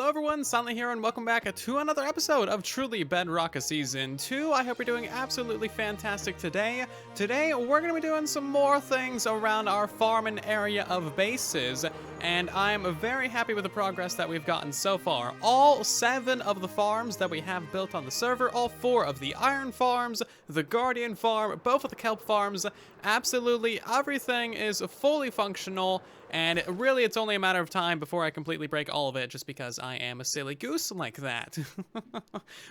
Hello everyone, Silent here, and welcome back to another episode of Truly Bedrock Season 2. I hope you're doing absolutely fantastic today. Today, we're going to be doing some more things around our farming area of bases, and I'm very happy with the progress that we've gotten so far. All 7 of the farms that we have built on the server, all 4 of the iron farms, the guardian farm, both of the kelp farms, absolutely everything is fully functional. And really, it's only a matter of time before I completely break all of it, just because I am a silly goose like that.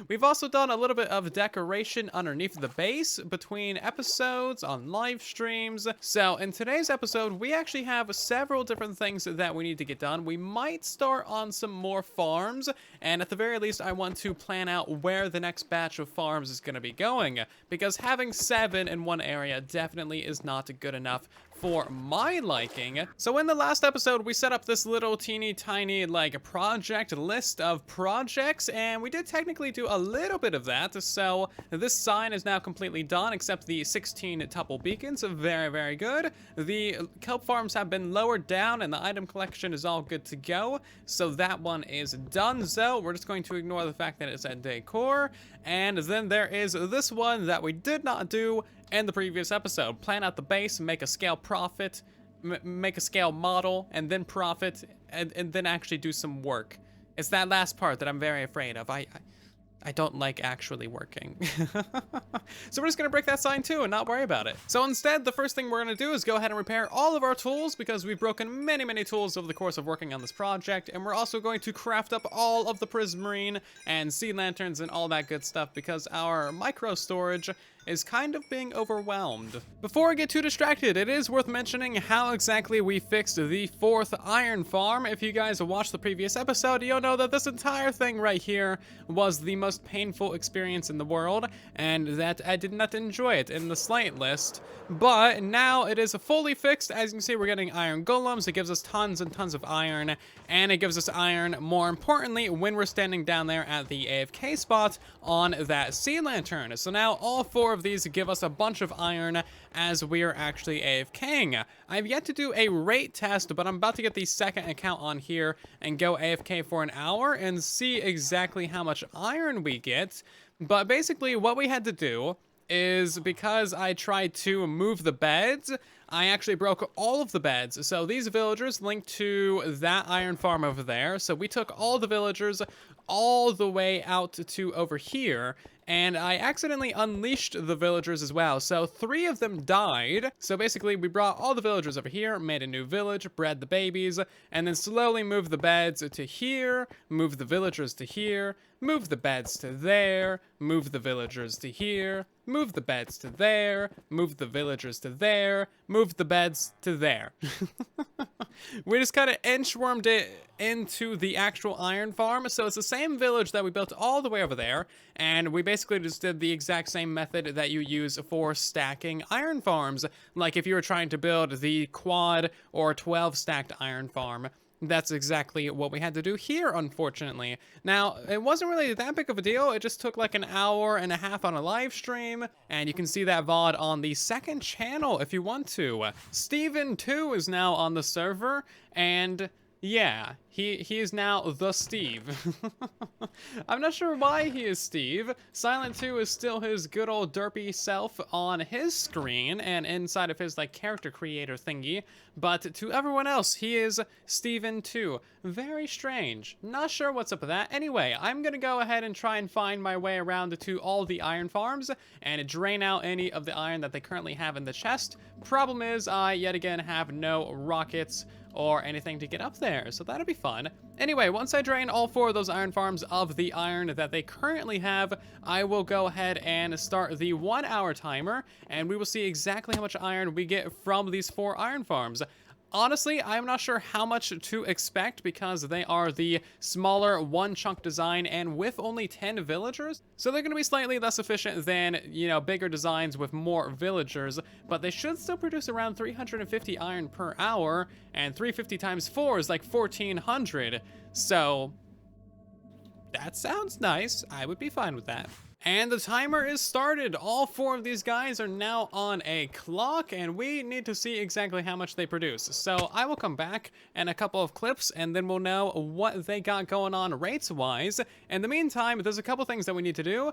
We've also done a little bit of decoration underneath the base between episodes on live streams. So in today's episode, we actually have several different things that we need to get done. We might start on some more farms, and at the very least, I want to plan out where the next batch of farms is going to be going, because having 7 in one area definitely is not good enough for my liking. So in the last episode, we set up this little teeny tiny like project list of projects, and we did technically do a little bit of that. So this sign is now completely done, except the 16 tuple beacons. Very, very good. The kelp farms have been lowered down, and the item collection is all good to go. So that one is done. So we're just going to ignore the fact that it's a decor. And then there is this one that we did not do in the previous episode. Plan out the base, make a scale profit, make a scale model, and then profit, and then actually do some work. It's that last part that I'm very afraid of. I don't like actually working. So we're just gonna break that sign too and not worry about it. So instead, the first thing we're gonna do is go ahead and repair all of our tools, because we've broken many, many tools over the course of working on this project. And we're also going to craft up all of the prismarine and sea lanterns and all that good stuff, because our micro storage is kind of being overwhelmed. Before I get too distracted, it is worth mentioning how exactly we fixed the 4th iron farm. If you guys watched the previous episode, you'll know that this entire thing right here was the most painful experience in the world, and that I did not enjoy it in the slightest. But now it is fully fixed. As you can see, we're getting iron golems. It gives us tons and tons of iron, and it gives us iron, more importantly, when we're standing down there at the AFK spot on that sea lantern. So now all 4 of these give us a bunch of iron as we are actually AFKing. I've yet to do a rate test, but I'm about to get the second account on here and go AFK for an hour and see exactly how much iron we get. But basically what we had to do is, because I tried to move the beds, I actually broke all of the beds. So these villagers link to that iron farm over there. So we took all the villagers all the way out to over here, and I accidentally unleashed the villagers as well. So 3 of them died. So basically we brought all the villagers over here, made a new village, bred the babies, and then slowly moved the beds to here, moved the villagers to here, move the beds to there, move the villagers to here, move the beds to there, move the villagers to there, move the beds to there. We just kind of inchwormed it into the actual iron farm. So it's the same village that we built all the way over there, and we basically just did the exact same method that you use for stacking iron farms. Like if you were trying to build the quad or 12 stacked iron farm. That's exactly what we had to do here, unfortunately. Now, it wasn't really that big of a deal. It just took like an hour and a half on a live stream, and you can see that VOD on the second channel if you want to. Steven 2 is now on the server, and yeah, he is now the Steve. I'm not sure why he is Steve. Silent 2 is still his good old derpy self on his screen and inside of his like character creator thingy, but to everyone else, he is Steven 2. Very strange. Not sure what's up with that. Anyway, I'm gonna go ahead and try and find my way around to all the iron farms and drain out any of the iron that they currently have in the chest. Problem is, I yet again have no rockets or anything to get up there, so that'll be fun. Anyway, once I drain all 4 of those iron farms of the iron that they currently have, I will go ahead and start the 1-hour timer, and we will see exactly how much iron we get from these 4 iron farms. Honestly, I'm not sure how much to expect, because they are the smaller 1-chunk design and with only 10 villagers. So they're going to be slightly less efficient than, you know, bigger designs with more villagers, but they should still produce around 350 iron per hour, and 350 times 4 is like 1400. So that sounds nice. I would be fine with that. And the timer is started. All 4 of these guys are now on a clock, and we need to see exactly how much they produce. So I will come back in a couple of clips, and then we'll know what they got going on rates-wise. In the meantime, there's a couple things that we need to do.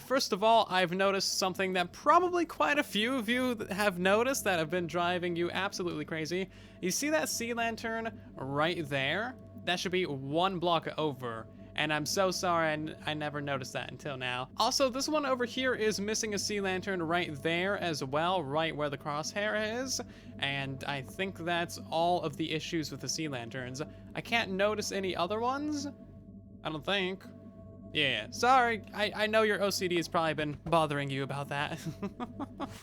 First of all, I've noticed something that probably quite a few of you have noticed that have been driving you absolutely crazy. You see that sea lantern right there? That should be 1 block over. And I'm so sorry I never noticed that until now. Also, this one over here is missing a sea lantern right there as well, right where the crosshair is. And I think that's all of the issues with the sea lanterns. I can't notice any other ones, I don't think. Yeah, sorry, I know your OCD has probably been bothering you about that.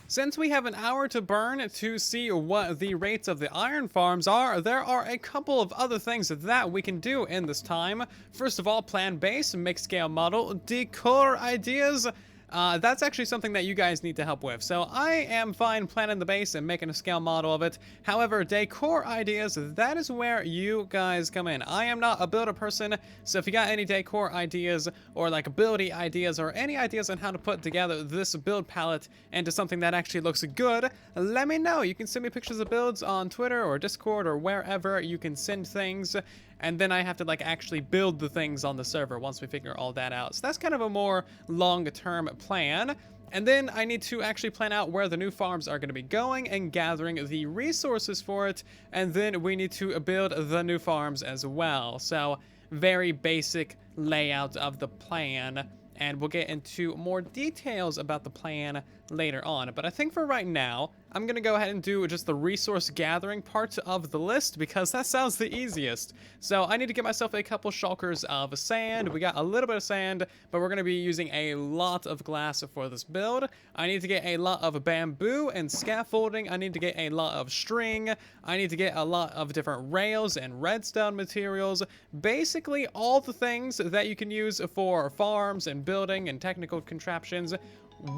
Since we have an hour to burn to see what the rates of the iron farms are, there are a couple of other things that we can do in this time. First of all, plan base, make scale model, decor ideas. That's actually something that you guys need to help with. So I am fine planning the base and making a scale model of it. However, decor ideas, that is where you guys come in. I am not a builder person, so if you got any decor ideas or like ability ideas or any ideas on how to put together this build palette into something that actually looks good, let me know. You can send me pictures of builds on Twitter or Discord or wherever you can send things. And then I have to like actually build the things on the server once we figure all that out. So that's kind of a more long-term plan. And then I need to actually plan out where the new farms are going to be going and gathering the resources for it. And then we need to build the new farms as well. So very basic layout of the plan. And we'll get into more details about the plan later on. But I think for right now, I'm going to go ahead and do just the resource gathering part of the list because that sounds the easiest. So I need to get myself a couple shulkers of sand. We got a little bit of sand, but we're going to be using a lot of glass for this build. I need to get a lot of bamboo and scaffolding. I need to get a lot of string. I need to get a lot of different rails and redstone materials. Basically all the things that you can use for farms and building and technical contraptions.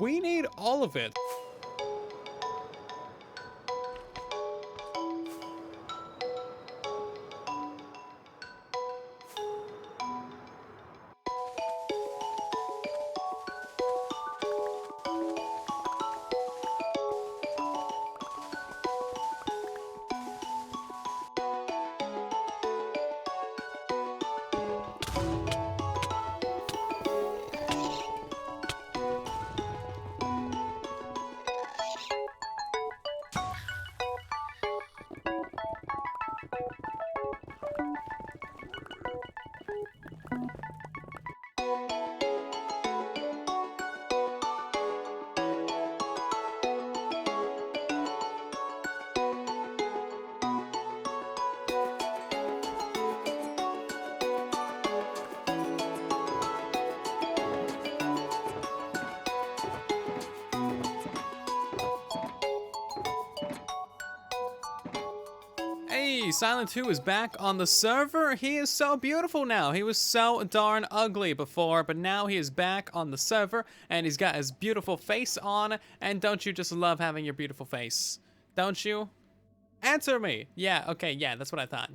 We need all of it. Hey, Silent 2 is back on the server. He is so beautiful now. He was so darn ugly before, but now he is back on the server, and he's got his beautiful face on. And don't you just love having your beautiful face? Don't you? Answer me. Yeah, okay, yeah, that's what I thought.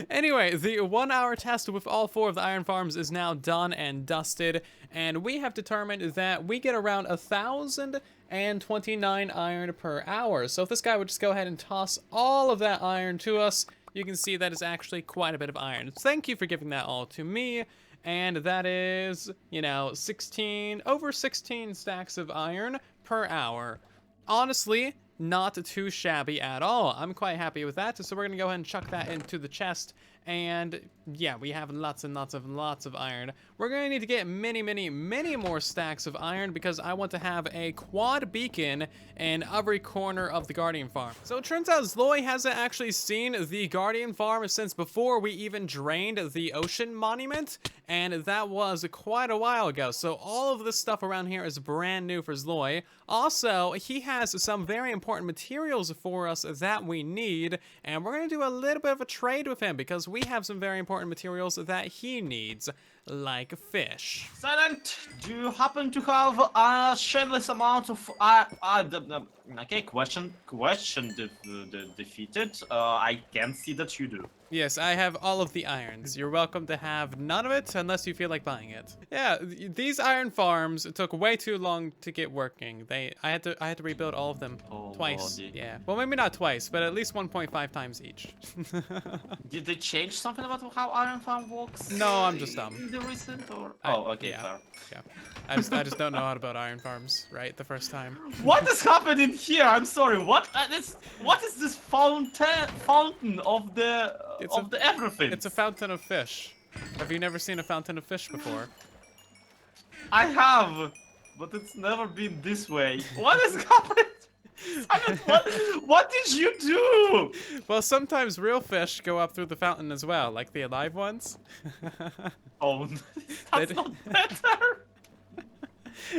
Anyway, the 1 hour test with all 4 of the iron farms is now done and dusted, and we have determined that we get around 1,029 iron per hour. So if this guy would just go ahead and toss all of that iron to us, you can see that is actually quite a bit of iron. Thank you for giving that all to me. And that is, you know, over 16 stacks of iron per hour. Honestly, not too shabby at all. I'm quite happy with that. So we're gonna go ahead and chuck that into the chest. And yeah, we have lots of iron. We're gonna need to get many more stacks of iron because I want to have a quad beacon in every corner of the Guardian farm. So it turns out Zloy hasn't actually seen the Guardian farm since before we even drained the ocean monument, and that was quite a while ago. So all of this stuff around here is brand new for Zloy. Also, he has some very important materials for us that we need, and we're gonna do a little bit of a trade with him because we have some very important materials that he needs. like fish. Silent, do you happen to have a shameless amount of okay, question defeated. I can see that you do. Yes, I have all of the irons. You're welcome to have none of it unless you feel like buying it. Yeah, these iron farms took way too long to get working. I had to rebuild all of them Oh, twice. lordy. Yeah, well maybe not twice, but at least 1.5 times each. Did they change something about how Iron Farm works? No, I'm just dumb. In the recent or? I- Oh, okay, yeah. fair. Yeah, I just don't know how to build iron farms right the first time. What is happening here? I'm sorry. What is this fountain of the everything? It's a fountain of fish. Have you never seen a fountain of fish before? I have, but it's never been this way. What is happening? What did you do? Well, sometimes real fish go up through the fountain as well, like the alive ones. Oh, that's not better.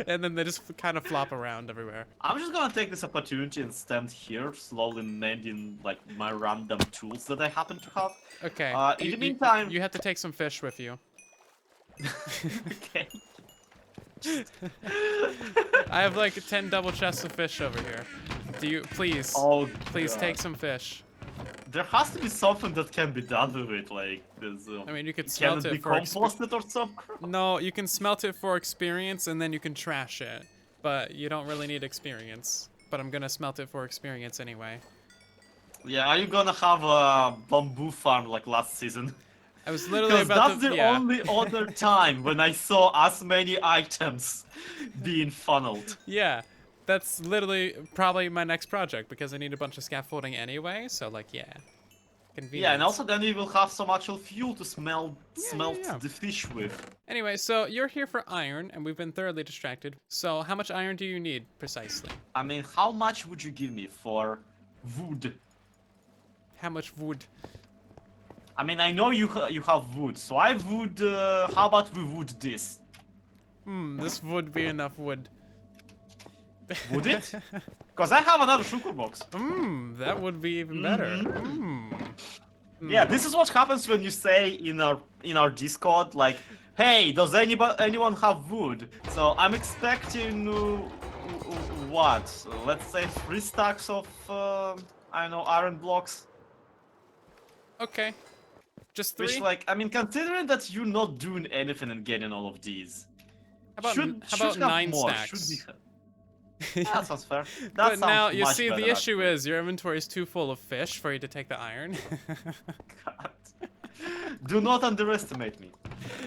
And then they just kind of flop around everywhere. I'm just gonna take this opportunity and stand here, slowly mending like my random tools that I happen to have. Okay. In the meantime, you have to take some fish with you. okay. I have like 10 double chests of fish over here. Do you please? Oh, please God. take some fish. There has to be something that can be done with it, like this. I mean, you could Can smelt it be it for composted or something? No, you can smelt it for experience and then you can trash it. But you don't really need experience. But I'm gonna smelt it for experience anyway. Yeah, are you gonna have a bamboo farm like last season? I was literally Because about that's to. the Yeah. only other time when I saw as many items being funneled. Yeah. That's literally probably my next project because I need a bunch of scaffolding anyway. So like, yeah. Convenient. Yeah, and also then you will have some actual fuel to smelt yeah. the fish with. Anyway, so you're here for iron, and we've been thoroughly distracted. So how much iron do you need precisely? I mean, how much would you give me for wood? How much wood? I mean, I know you have wood, so I would. How about we wood this? This would be enough wood. Would it? Because I have another sugar box. That would be even better. Yeah, this is what happens when you say in our Discord, like, hey, does anyone have wood? So I'm expecting what? Let's say 3 stacks of I don't know, iron blocks. Okay. Just 3? Which, like, I mean, considering that you're not doing anything and getting all of these, how about have 9 more. stacks? That sounds fair. That But sounds now, you much see, better, the issue actually. is your inventory is too full of fish for you to take the iron. God. Do not underestimate me.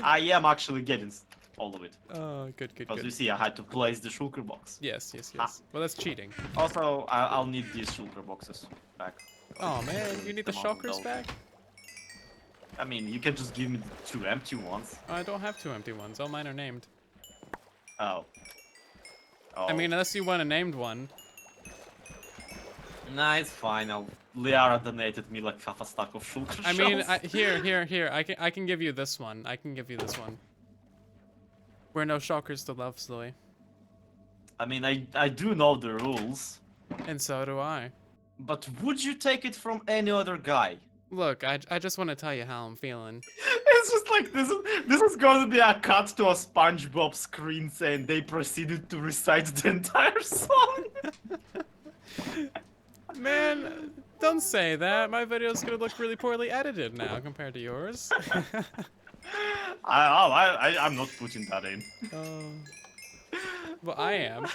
I am actually getting all of it. Oh, good, good, Because you good. see, I had to place the shulker box. Yes, yes, yes. Well, that's cheating. Also, I'll need these shulker boxes back. Oh, man, you need the Come on, shulkers those. back? I mean, you can just give me the 2 empty ones. I don't have 2 empty ones. All mine are named. Oh. I mean, unless you want a named one. Nah, it's fine. Liara donated me like half a stack of shulker I mean, shells. here. I can give you this one. I can give you this one. We're no shulkers to love, Sloey. I mean, I do know the rules. And so do I. But would you take it from any other guy? Look, I just want to tell you how I'm feeling. It's just like this is going to be a cut to a SpongeBob screen saying they proceeded to recite the entire song. Man, don't say that. My video's gonna look really poorly edited now compared to yours. I'm not putting that in. Well, I am.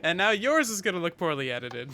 And now yours is gonna look poorly edited.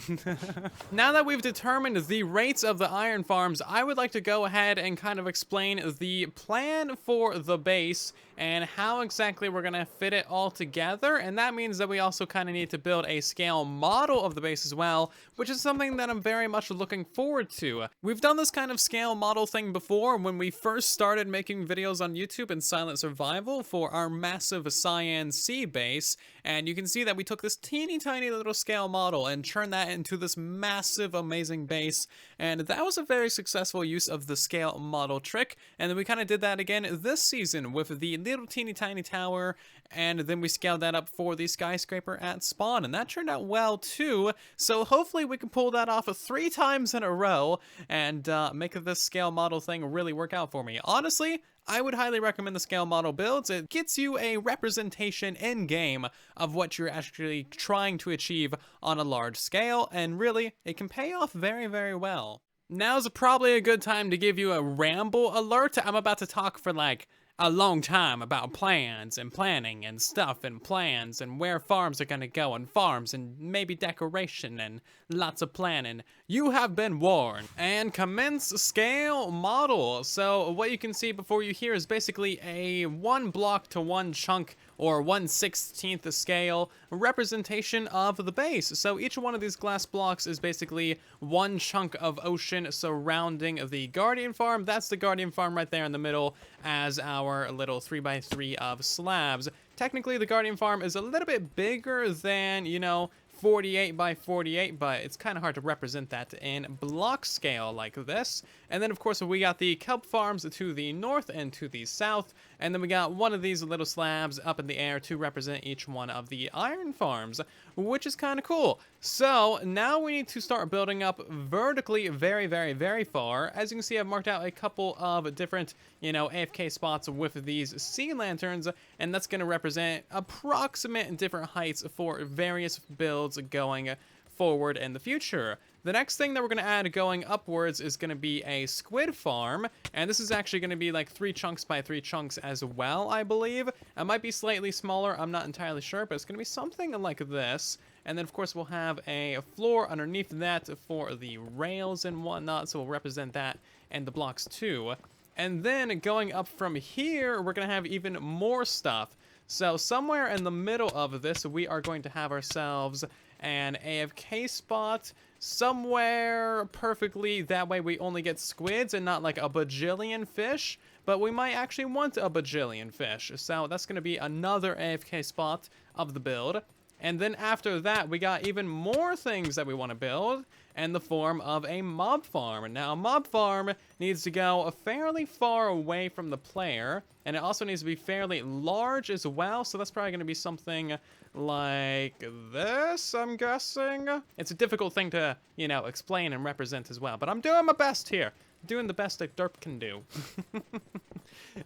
Now that we've determined the rates of the iron farms, I would like to go ahead and kind of explain the plan for the base and how exactly we're gonna fit it all together. And that means that we also kind of need to build a scale model of the base as well, which is something that I'm very much looking forward to. We've done this kind of scale model thing before when we first started making videos on YouTube in Silent Survival for our massive Cyan Sea base. And you can see that we took this teeny tiny little scale model and turned that into this massive, amazing base. And that was a very successful use of the scale model trick. And then we kind of did that again this season with the little teeny tiny tower. And then we scaled that up for the skyscraper at spawn. And that turned out well too. So hopefully we can pull that off 3 times in a row and make this scale model thing really work out for me. Honestly, I would highly recommend the scale model builds. It gets you a representation in game of what you're actually trying to achieve on a large scale, and really, it can pay off very, very well. Now's probably a good time to give you a ramble alert. I'm about to talk for like a long time about plans and planning and stuff and plans and where farms are gonna go and farms and maybe decoration and lots of planning. You have been warned. And commence scale model. So what you can see before you here is basically a 1 block to 1 chunk or 1/16th scale representation of the base. So each one of these glass blocks is basically 1 chunk of ocean surrounding the Guardian Farm. That's the Guardian Farm right there in the middle as our little 3x3 of slabs. Technically, the Guardian Farm is a little bit bigger than, you know, 48 by 48, but it's kind of hard to represent that in block scale like this. And then, of course, we got the kelp farms to the north and to the south. And then we got one of these little slabs up in the air to represent each one of the iron farms, which is kind of cool. So now we need to start building up vertically very, very, very far. As you can see, I've marked out a couple of different, you know, AFK spots with these sea lanterns, and that's going to represent approximate different heights for various builds going forward in the future. The next thing that we're going to add going upwards is going to be a squid farm, and this is actually going to be like 3 chunks by 3 chunks as well, I believe. It might be slightly smaller, I'm not entirely sure, but it's going to be something like this. And then, of course, we'll have a floor underneath that for the rails and whatnot, so we'll represent that and the blocks too. And then going up from here, we're going to have even more stuff. So somewhere in the middle of this, we are going to have ourselves an AFK spot somewhere perfectly. That way we only get squids and not like a bajillion fish, but we might actually want a bajillion fish. So that's going to be another AFK spot of the build. And then after that, we got even more things that we want to build in the form of a mob farm. Now, a mob farm needs to go fairly far away from the player, and it also needs to be fairly large as well, so that's probably going to be something like this, I'm guessing. It's a difficult thing to, you know, explain and represent as well, but I'm doing my best here. Doing the best that Derp can do.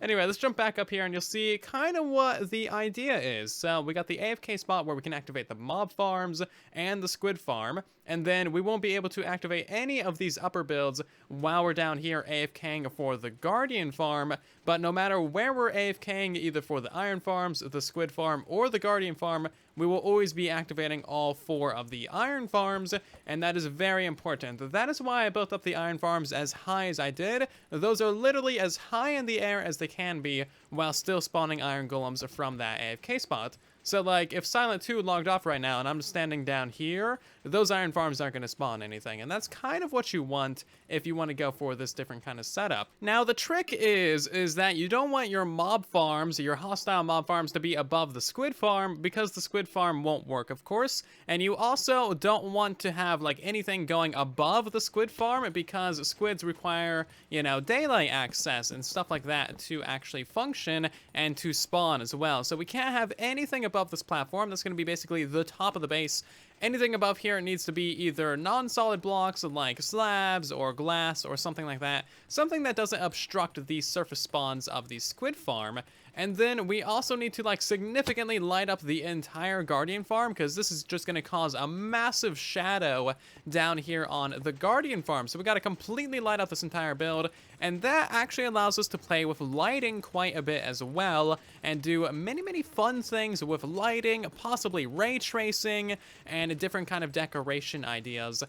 Anyway, let's jump back up here and you'll see kind of what the idea is. So we got the AFK spot where we can activate the mob farms and the squid farm, and then we won't be able to activate any of these upper builds while we're down here AFKing for the Guardian farm. But no matter where we're AFKing, either for the iron farms, the squid farm, or the Guardian farm, we will always be activating all 4 of the iron farms, and that is very important. That is why I built up the iron farms as high as I did. Those are literally as high in the air as they can be while still spawning iron golems from that AFK spot. So, like, if Silent 2 logged off right now and I'm standing down here, those iron farms aren't going to spawn anything. And that's kind of what you want if you want to go for this different kind of setup. Now, the trick is that you don't want your mob farms, your hostile mob farms, to be above the squid farm, because the squid farm won't work, of course. And you also don't want to have, like, anything going above the squid farm, because squids require, you know, daylight access and stuff like that to actually function and to spawn as well. So we can't have anything above this platform. That's going to be basically the top of the base. Anything above here needs to be either non-solid blocks like slabs or glass or something like that. Something that doesn't obstruct the surface spawns of the squid farm. And then we also need to, like, significantly light up the entire Guardian farm, because this is just going to cause a massive shadow down here on the Guardian farm. So we got to completely light up this entire build, and that actually allows us to play with lighting quite a bit as well, and do many, many fun things with lighting, possibly ray tracing, and different kind of decoration ideas.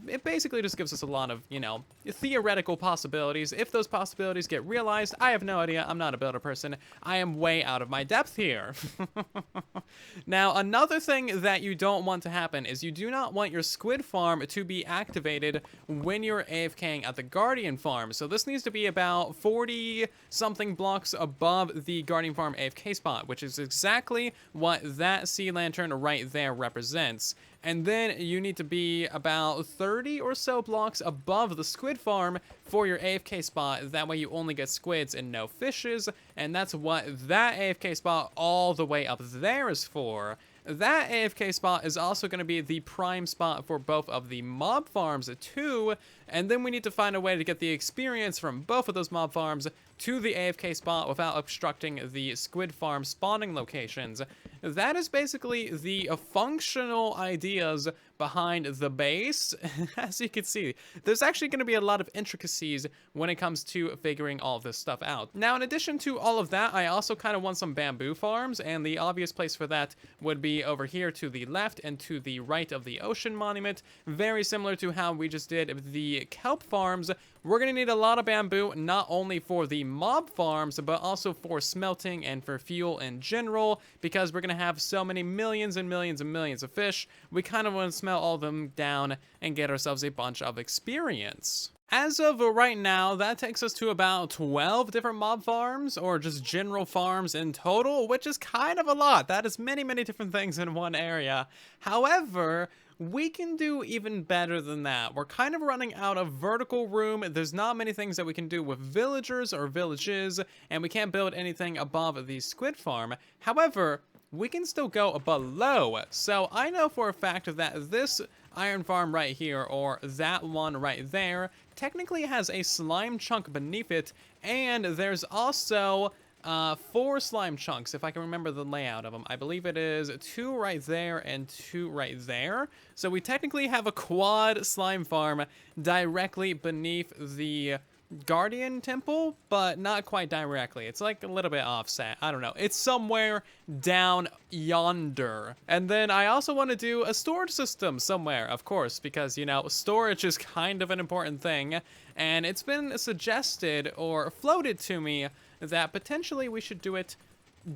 It basically just gives us a lot of, you know, theoretical possibilities. If those possibilities get realized, I have no idea. I'm not a builder person. I am way out of my depth here. Now, another thing that you don't want to happen is you do not want your squid farm to be activated when you're AFKing at the Guardian farm. So this needs to be about 40-something blocks above the Guardian farm AFK spot, which is exactly what that sea lantern right there represents. and then you need to be about 30 or so blocks above the squid farm for your AFK spot. That way you only get squids and no fishes, and that's what that AFK spot all the way up there is for. That AFK spot is also going to be the prime spot for both of the mob farms too, and then we need to find a way to get the experience from both of those mob farms to the AFK spot without obstructing the squid farm spawning locations. That is basically the functional ideas behind the base. As you can see, there's actually going to be a lot of intricacies when it comes to figuring all of this stuff out. Now, in addition to all of that, I also kind of want some bamboo farms, and the obvious place for that would be over here to the left and to the right of the ocean monument. Very similar to how we just did the kelp farms. We're going to need a lot of bamboo, not only for the mob farms, but also for smelting and for fuel in general, because we're going to have so many millions and millions and millions of fish. We kind of want to smelt all of them down and get ourselves a bunch of experience. As of right now, that takes us to about 12 different mob farms, or just general farms in total, which is kind of a lot. That is many, many different things in one area. However, we can do even better than that. We're kind of running out of vertical room. There's not many things that we can do with villagers or villages, and we can't build anything above the squid farm. However, we can still go below. So I know for a fact that this iron farm right here, or that one right there, technically has a slime chunk beneath it, and there's also 4 slime chunks, if I can remember the layout of them. I believe it is 2 right there and 2 right there. So we technically have a quad slime farm directly beneath the Guardian Temple, but not quite directly. It's like a little bit offset. I don't know. It's somewhere down yonder. And then I also want to do a storage system somewhere, of course, because, you know, storage is kind of an important thing. And it's been suggested or floated to me that potentially we should do it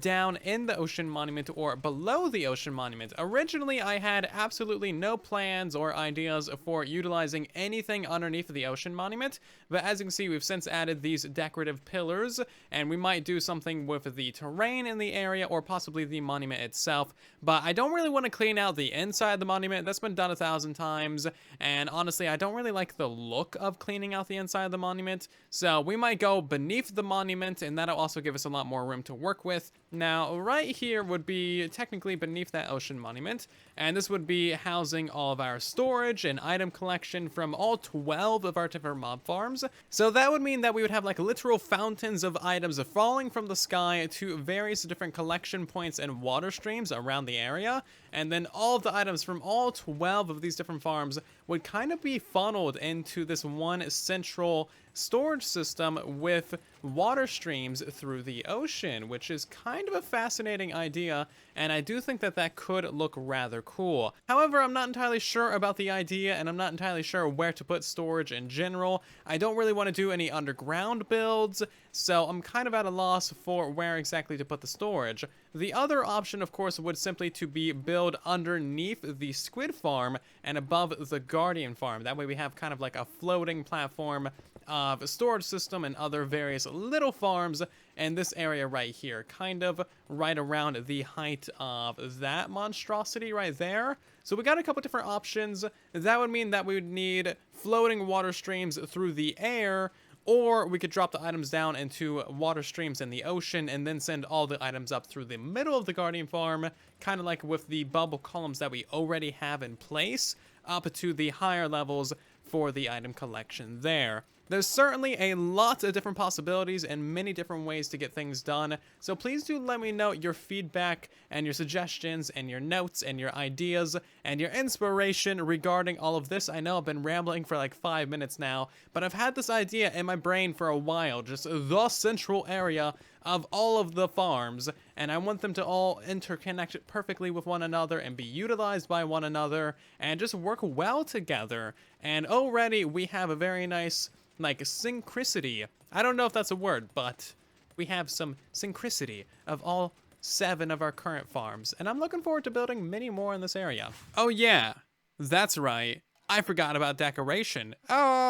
down in the ocean monument or below the ocean monument. Originally, I had absolutely no plans or ideas for utilizing anything underneath the ocean monument, but as you can see, we've since added these decorative pillars, and we might do something with the terrain in the area or possibly the monument itself, but I don't really want to clean out the inside of the monument. That's been done 1,000 times, and honestly, I don't really like the look of cleaning out the inside of the monument, so we might go beneath the monument, and that'll also give us a lot more room to work with. Now, right here would be technically beneath that ocean monument, and this would be housing all of our storage and item collection from all 12 of our different mob farms. So that would mean that we would have like literal fountains of items falling from the sky to various different collection points and water streams around the area, and then all of the items from all 12 of these different farms would kind of be funneled into this one central storage system with water streams through the ocean, which is kind of a fascinating idea, and I do think that that could look rather cool. However, I'm not entirely sure about the idea, and I'm not entirely sure where to put storage in general. I don't really want to do any underground builds, so I'm kind of at a loss for where exactly to put the storage. The other option, of course, would simply to be build underneath the squid farm and above the guardian farm. That way we have kind of like a floating platform of a storage system and other various little farms in this area right here, kind of right around the height of that monstrosity right there. So we got a couple different options. That would mean that we would need floating water streams through the air, or we could drop the items down into water streams in the ocean and then send all the items up through the middle of the Guardian Farm, kind of like with the bubble columns that we already have in place, up to the higher levels for the item collection there. There's certainly a lot of different possibilities and many different ways to get things done, so please do let me know your feedback and your suggestions and your notes and your ideas and your inspiration regarding all of this. I know I've been rambling for like 5 minutes now, but I've had this idea in my brain for a while, just the central area of all of the farms, and I want them to all interconnect perfectly with one another and be utilized by one another and just work well together. And already we have a very nice like synchronicity. I don't know if that's a word, but we have some synchronicity of all 7 of our current farms, and I'm looking forward to building many more in this area. Oh yeah, that's right. I forgot about decoration.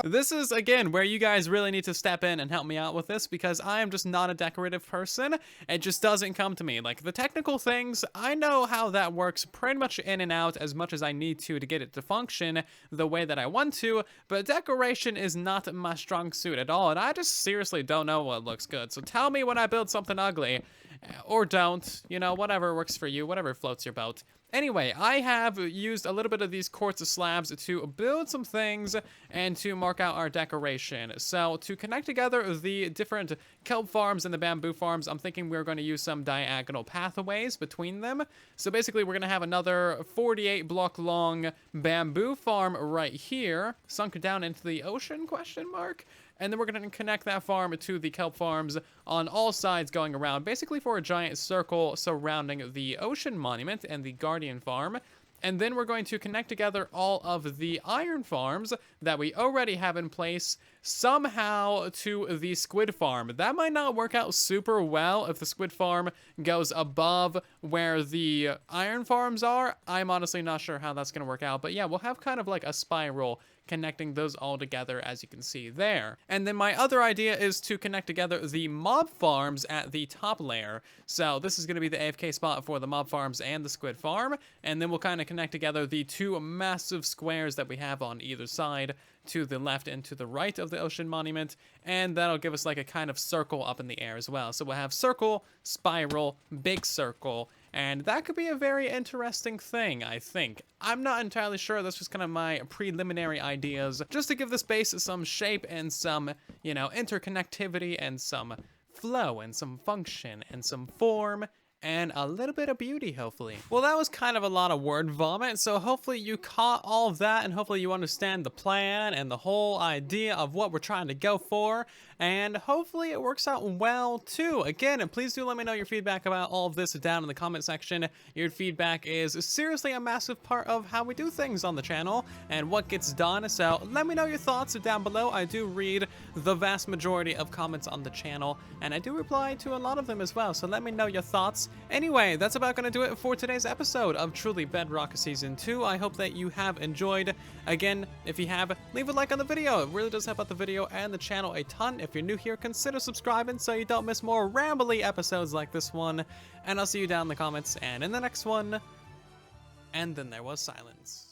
This is, again, where you guys really need to step in and help me out with this, because I am just not a decorative person. It just doesn't come to me. Like, the technical things, I know how that works pretty much in and out as much as I need to get it to function the way that I want to, but decoration is not my strong suit at all, and I just seriously don't know what looks good. So tell me when I build something ugly, or don't, you know, whatever works for you, whatever floats your boat. Anyway, I have used a little bit of these quartz slabs to build some things and to mark out our decoration. So to connect together the different kelp farms and the bamboo farms, I'm thinking we're going to use some diagonal pathways between them. So basically we're going to have another 48 block long bamboo farm right here, sunk down into the ocean, question mark? And then we're going to connect that farm to the kelp farms on all sides going around, basically for a giant circle surrounding the ocean monument and the guardian farm. And then we're going to connect together all of the iron farms that we already have in place somehow to the squid farm. That might not work out super well if the squid farm goes above where the iron farms are. I'm honestly not sure how that's going to work out. But yeah, we'll have kind of like a spiral connecting those all together, as you can see there. And then my other idea is to connect together the mob farms at the top layer. So this is going to be the AFK spot for the mob farms and the squid farm, and then we'll kind of connect together the two massive squares that we have on either side, to the left and to the right of the ocean monument, and that'll give us like a kind of circle up in the air as well. So we'll have circle, spiral, big circle, and that could be a very interesting thing, I think. I'm not entirely sure. That's just kind of my preliminary ideas, just to give this base some shape and some, you know, interconnectivity and some flow and some function and some form and a little bit of beauty, hopefully. Well, that was kind of a lot of word vomit, so hopefully you caught all of that, and hopefully you understand the plan and the whole idea of what we're trying to go for, and hopefully it works out well, too. Again, and please do let me know your feedback about all of this down in the comment section. Your feedback is seriously a massive part of how we do things on the channel and what gets done, so let me know your thoughts down below. I do read the vast majority of comments on the channel, and I do reply to a lot of them as well, so let me know your thoughts. Anyway, that's about going to do it for today's episode of Truly Bedrock Season 2. I hope that you have enjoyed. Again, if you have, leave a like on the video. It really does help out the video and the channel a ton. If you're new here, consider subscribing so you don't miss more rambly episodes like this one. And I'll see you down in the comments and in the next one. And then there was silence.